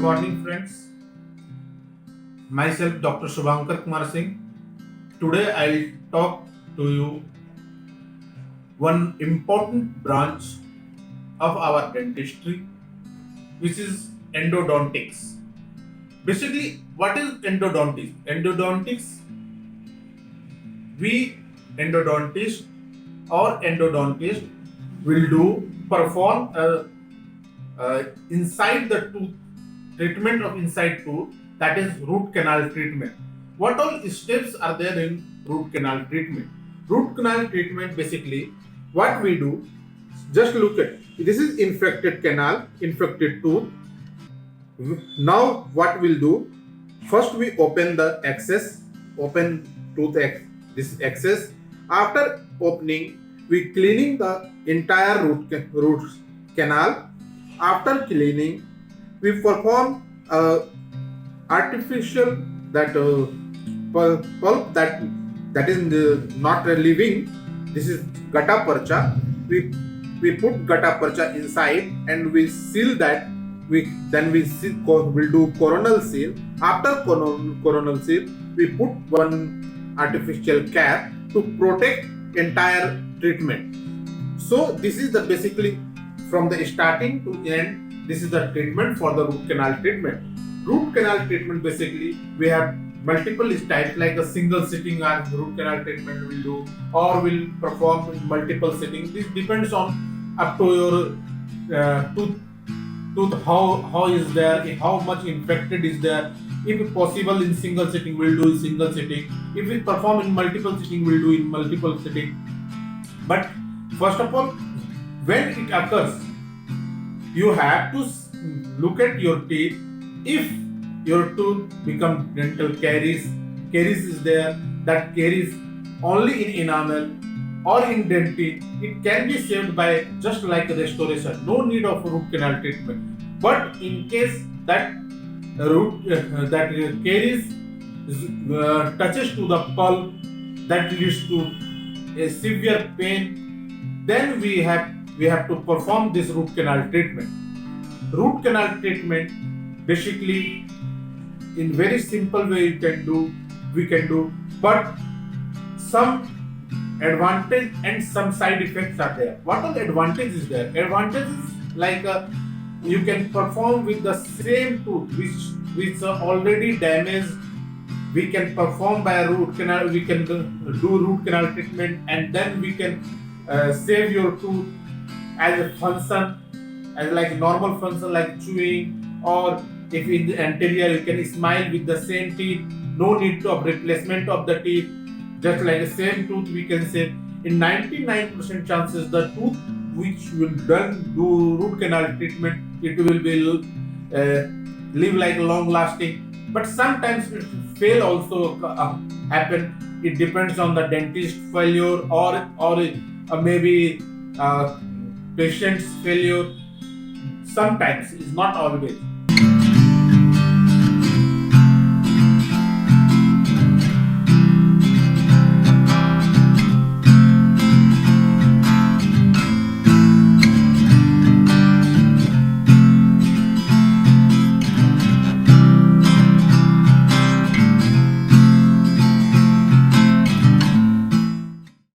Good morning, friends. Myself, Dr. Shubhankar Kumar Singh. Today, I'll talk to you one important branch of our dentistry, which is endodontics. Basically, what is endodontics? We endodontist endodontist will perform inside the tooth treatment of inside tooth, that is root canal treatment. What all steps are there in root canal treatment? Root canal treatment, basically what we do, just look at this is infected canal, infected tooth. Now what we'll do, first we open the excess, open this excess. After opening, we cleaning the entire root canal. After cleaning, we perform artificial that pulp that is not living. This is gutta percha. We put gutta percha inside and we seal that. We'll do coronal seal. After coronal seal, we put one artificial cap to protect entire treatment. So this is the basically from the starting to end. This is the treatment for the root canal treatment. Root canal treatment, basically we have multiple types, like a single sitting root canal treatment will do, or will perform multiple sitting. This depends on up to your tooth how is there, how much infected is there. If possible in single sitting, we'll do in single sitting. If we perform in multiple sitting, we'll do in multiple sitting. But first of all, when it occurs, you have to look at your teeth. If your tooth become dental caries is there, that caries only in enamel or in dentine, it can be saved by just like restoration. No need of root canal treatment. But in case that caries touches to the pulp, that leads to a severe pain, then we have to perform this root canal treatment. Root canal treatment, basically in very simple way we can do, but some advantage and some side effects are there. What are the advantages there? Advantages like you can perform with the same tooth which are already damaged. We can perform by a root canal. We can do root canal treatment, and then we can save your tooth as a function, as like normal function like chewing, or if in the anterior you can smile with the same teeth. No need of replacement of the teeth. Just like the same tooth we can save. In 99% chances, the tooth which will do root canal treatment, it will be live like long lasting. But sometimes it fail also happen. It depends on the dentist failure or maybe patient's failure. Sometimes it's not always.